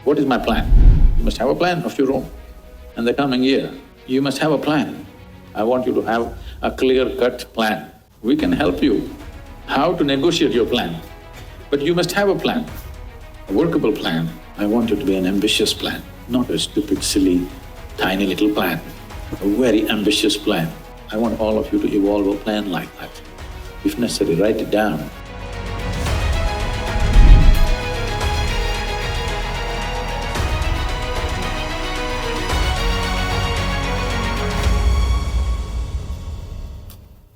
What is my plan? You must have a plan of your own. And the coming year, you must have a plan. I want you to have a clear-cut plan. We can help you how to negotiate your plan, but you must have a plan, a workable plan. I want it to be an ambitious plan, not a stupid, silly, tiny little plan, a very ambitious plan. I want all of you to evolve a plan like that. If necessary, write it down.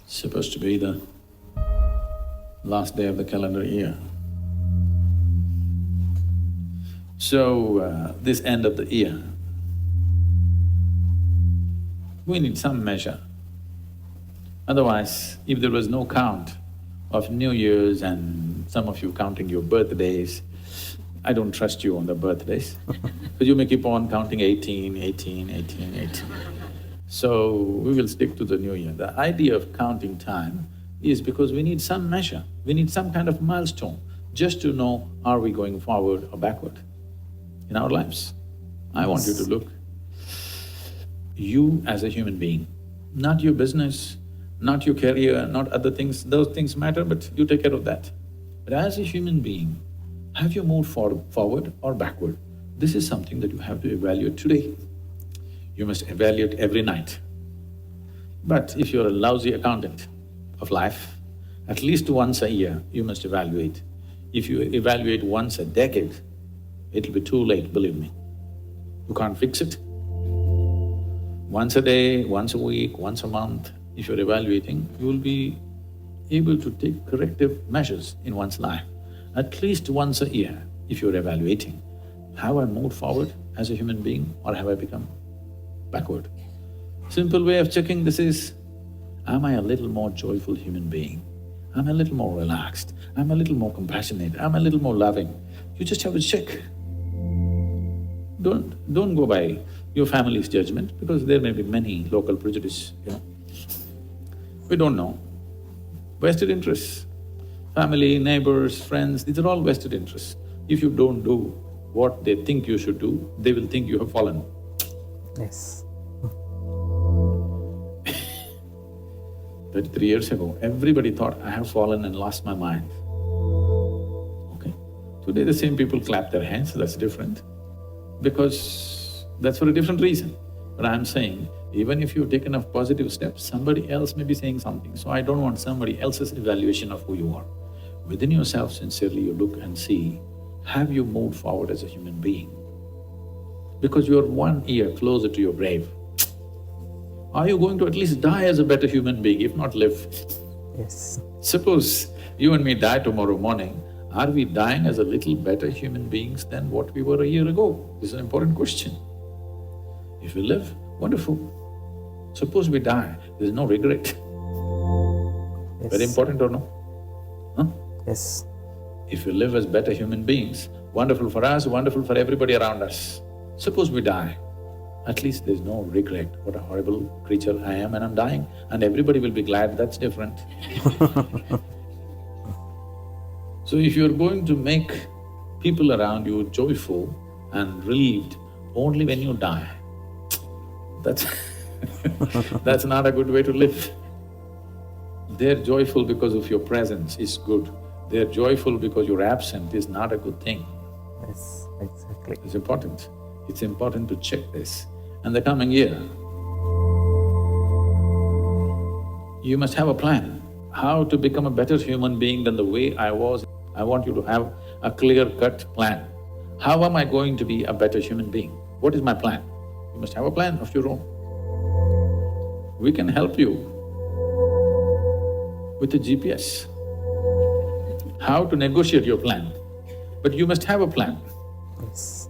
Supposed to be the last day of the calendar year. So, this end of the year, we need some measure. Otherwise, if there was no count of New Year's and some of you counting your birthdays, I don't trust you on the birthdays. But you may keep on counting 18, 18, 18, 18. So, we will stick to the New Year. The idea of counting time is because we need some measure, we need some kind of milestone just to know are we going forward or backward in our lives. I want you to look, you as a human being, not your business, not your career, not other things, those things matter, but you take care of that. But as a human being, have you moved forward or backward? This is something that you have to evaluate today. You must evaluate every night. But if you're a lousy accountant of life, at least once a year you must evaluate. If you evaluate once a decade, it'll be too late, believe me. You can't fix it. Once a day, once a week, once a month, if you're evaluating, you will be able to take corrective measures in one's life. At least once a year, if you're evaluating, have I moved forward as a human being or have I become backward? Simple way of checking this is, am I a little more joyful human being? Am I a little more relaxed? Am I a little more compassionate? Am I a little more loving? You just have to check. Don't go by your family's judgment because there may be many local prejudice, We don't know. Vested interests. Family, neighbors, friends, these are all vested interests. If you don't do what they think you should do, they will think you have fallen. Yes. 33 years ago, everybody thought I have fallen and lost my mind. Okay? Today the same people clap their hands, that's different. Because that's for a different reason. But I'm saying, even if you take enough positive steps, somebody else may be saying something. So I don't want somebody else's evaluation of who you are. Within yourself, sincerely you look and see, have you moved forward as a human being? Because you're 1 year closer to your grave. Are you going to at least die as a better human being, if not live? Yes. Suppose you and me die tomorrow morning, are we dying as a little better human beings than what we were a year ago? This is an important question. If we live, wonderful. Suppose we die, there's no regret. Yes. Very important or no? Huh? Yes. If we live as better human beings, wonderful for us, wonderful for everybody around us. Suppose we die, at least there's no regret. What a horrible creature I am and I'm dying, and everybody will be glad, that's different. So if you're going to make people around you joyful and relieved only when you die, that's that's not a good way to live. They're joyful because of your presence is good. They're joyful because you're absent is not a good thing. Yes, exactly. It's important. It's important to check this. And the coming year, you must have a plan how to become a better human being than the way I was. I want you to have a clear-cut plan. How am I going to be a better human being? What is my plan? You must have a plan of your own. We can help you with a GPS, how to negotiate your plan, but you must have a plan. Yes.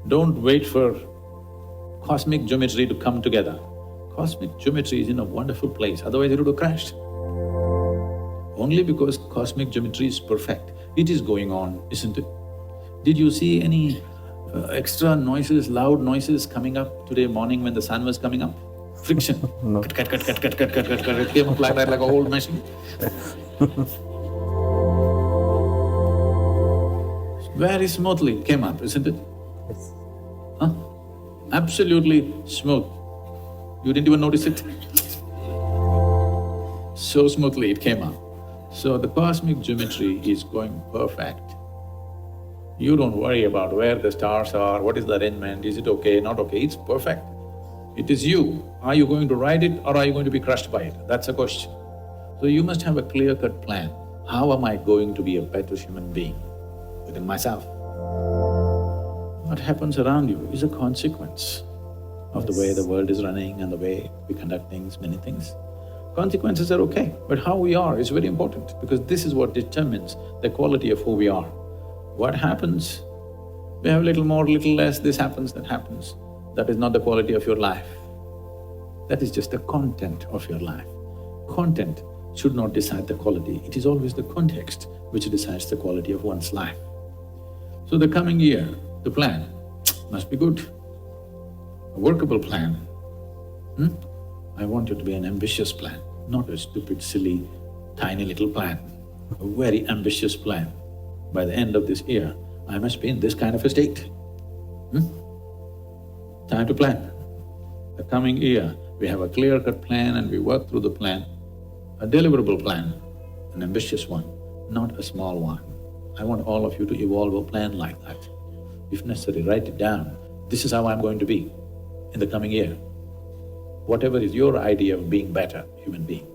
Don't wait for cosmic geometry to come together. Cosmic geometry is in a wonderful place, otherwise it would have crashed. Only because cosmic geometry is perfect, it is going on, isn't it? Did you see any extra noises, loud noises coming up today morning when the sun was coming up? Friction. No. Cut, it came up like that, like a old machine. Very smoothly came up, isn't it? Yes. Huh? Absolutely smooth. You didn't even notice it. So smoothly it came out. So the cosmic geometry is going perfect. You don't worry about where the stars are, what is the arrangement, is it okay, not okay, it's perfect. It is you. Are you going to ride it or are you going to be crushed by it? That's a question. So you must have a clear-cut plan. How am I going to be a better human being within myself? What happens around you is a consequence of the way the world is running and the way we conduct things, many things. Consequences are okay, but how we are is very important because this is what determines the quality of who we are. What happens? We have little more, little less, this happens, that happens. That is not the quality of your life. That is just the content of your life. Content should not decide the quality, it is always the context which decides the quality of one's life. So the coming year, the plan must be good, a workable plan. I want it to be an ambitious plan, not a stupid, silly, tiny little plan, a very ambitious plan. By the end of this year, I must be in this kind of a state. Time to plan. The coming year, we have a clear-cut plan and we work through the plan, a deliverable plan, an ambitious one, not a small one. I want all of you to evolve a plan like that. If necessary, write it down. This is how I'm going to be in the coming year. Whatever is your idea of being better human being.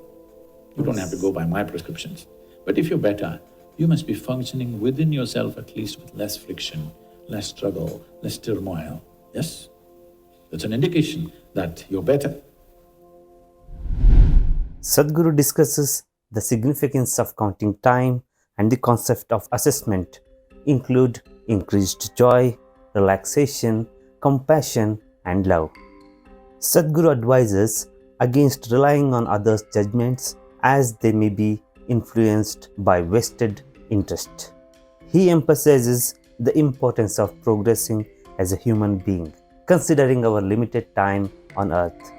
You don't have to go by my prescriptions. But if you're better, you must be functioning within yourself at least with less friction, less struggle, less turmoil, yes? That's an indication that you're better. Sadhguru discusses the significance of counting time and the concept of assessment include increased joy, relaxation, compassion and love. Sadhguru advises against relying on others' judgments as they may be influenced by vested interest. He emphasizes the importance of progressing as a human being, considering our limited time on earth.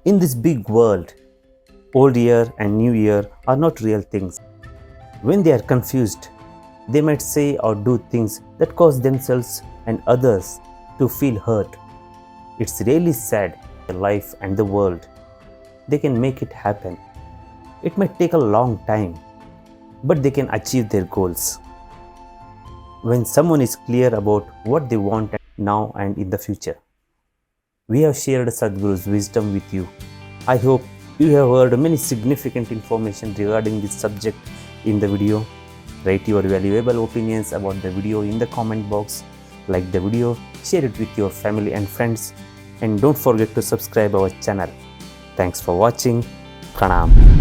In this big world, Old Year and New Year are not real things. When they are confused, they might say or do things that cause themselves and others to feel hurt. It's really sad, life and the world. They can make it happen. It might take a long time, but they can achieve their goals. When someone is clear about what they want now and in the future. We have shared Sadhguru's wisdom with you. I hope you have heard many significant information regarding this subject in the video. Write your valuable opinions about the video in the comment box. Like the video, share it with your family and friends, and don't forget to subscribe our channel. Thanks for watching. Pranam.